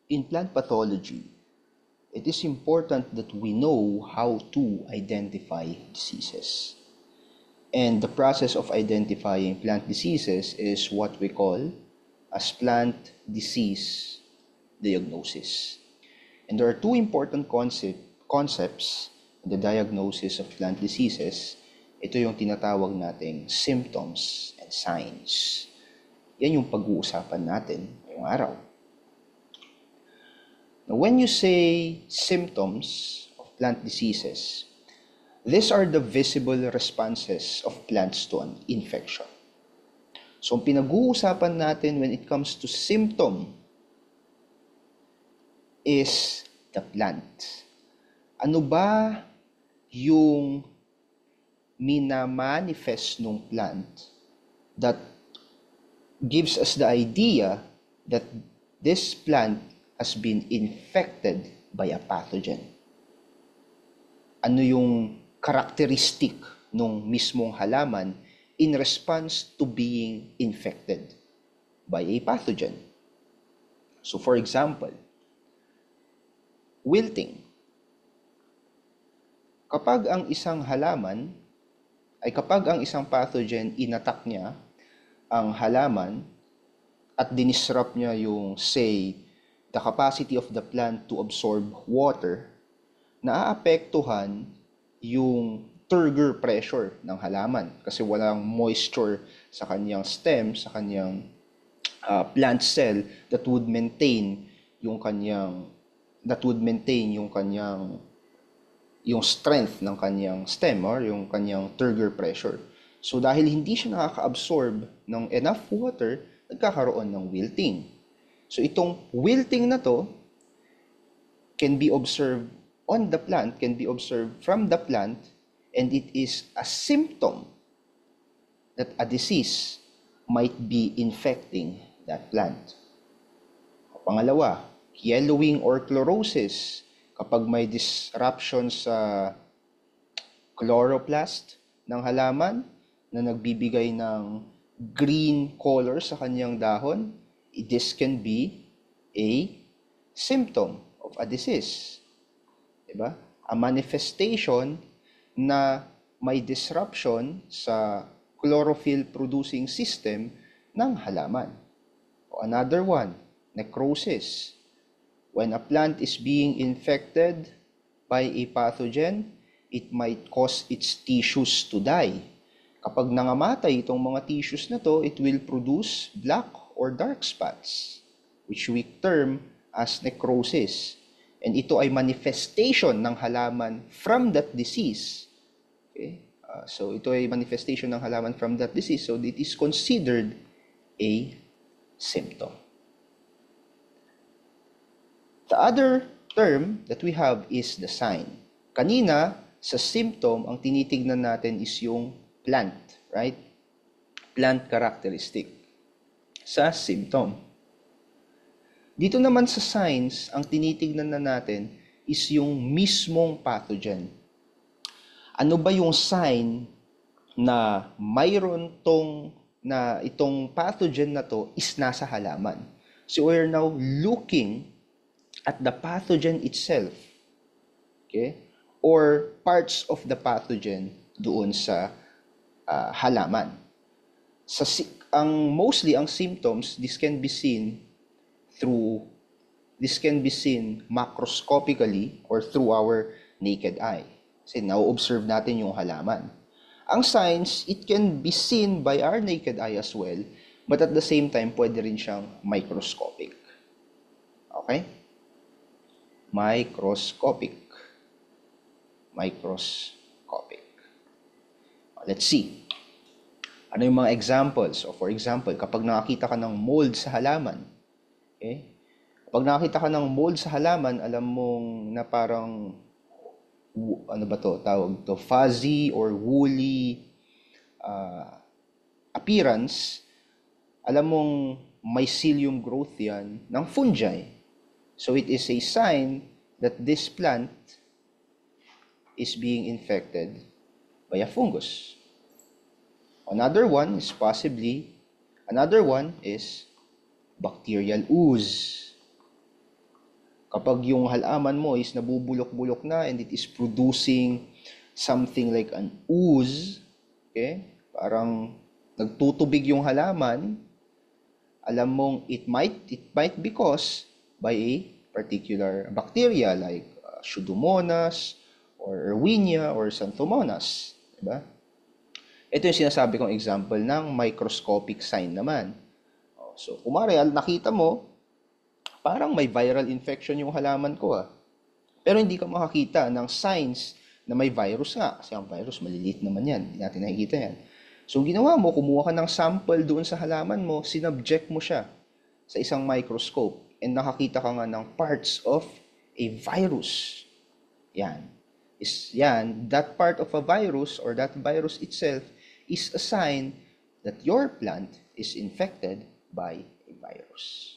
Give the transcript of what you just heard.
In plant pathology, it is important that we know how to identify diseases. And the process of identifying plant diseases is what we call as plant disease diagnosis. And there are two important concepts in the diagnosis of plant diseases. Ito yung tinatawag nating symptoms and signs. Yan yung pag-uusapan natin ngayong araw. Now, when you say symptoms of plant diseases, these are the visible responses of plants to an infection. So, ang pinag-uusapan natin when it comes to symptom is the plant. Ano ba yung minamanifest ng plant that gives us the idea that this plant has been infected by a pathogen? Ano yung characteristic ng mismong halaman in response to being infected by a pathogen? So for example, wilting. Kapag ang isang pathogen inattack niya ang halaman at dinisrupt niya yung, say, the capacity of the plant to absorb water, naaapektuhan yung turgor pressure ng halaman kasi walang moisture sa kanyang stem, sa kanyang plant cell that would maintain yung strength ng kanyang stem or yung kanyang turgor pressure. So dahil hindi siya nakaka-absorb ng enough water, nagkakaroon ng wilting. So itong wilting na to can be observed on the plant, can be observed from the plant, and it is a symptom that a disease might be infecting that plant. Pangalawa, yellowing or chlorosis. Kapag may disruption sa chloroplast ng halaman na nagbibigay ng green color sa kanyang dahon, this can be a symptom of a disease. Diba? A manifestation na may disruption sa chlorophyll producing system ng halaman. O another one, necrosis. When a plant is being infected by a pathogen, it might cause its tissues to die. Kapag nangamatay itong mga tissues na to, it will produce black or dark spots, which we term as necrosis. And ito ay manifestation ng halaman from that disease. Okay? So ito ay manifestation ng halaman from that disease. So it is considered a symptom. The other term that we have is the sign. Kanina, sa symptom, ang tinitignan natin is yung plant, right? Plant characteristic. Sa symptom. Dito naman sa signs, ang tinitignan na natin is yung mismong pathogen. Ano ba yung sign na mayroon itong pathogen na to is nasa halaman? So we're now looking at the pathogen itself, okay? Or parts of the pathogen doon sa halaman. Mostly ang symptoms, this can be seen macroscopically or through our naked eye. Kasi na-observe natin yung halaman. Ang signs, it can be seen by our naked eye as well, but at the same time, pwede rin siyang microscopic. Okay? Microscopic. Let's see. Ano yung mga examples? So for example, kapag nakakita ka ng mold sa halaman, okay? Kapag nakakita ka ng mold sa halaman, alam mong na parang, tawag to, fuzzy or woolly appearance, alam mong mycelium growth yan ng fungi. So it is a sign that this plant is being infected by a fungus. Another one is bacterial ooze. Kapag yung halaman mo is nabubulok-bulok na and it is producing something like an ooze, okay? Parang nagtutubig yung halaman, alam mong it might be caused by a particular bacteria like Pseudomonas or Erwinia or Xanthomonas, diba? Ito yung sinasabi kong example ng microscopic sign naman. So, kumari, nakita mo, parang may viral infection yung halaman ko ah. Pero hindi ka makakita ng signs na may virus nga. Kasi ang virus, maliliit naman yan. Hindi natin nakikita yan. So, ang ginawa mo, kumuha ka ng sample doon sa halaman mo, sinubject mo siya sa isang microscope. And nakakita ka nga ng parts of a virus. Yan. That part of a virus or that virus itself is a sign that your plant is infected by a virus.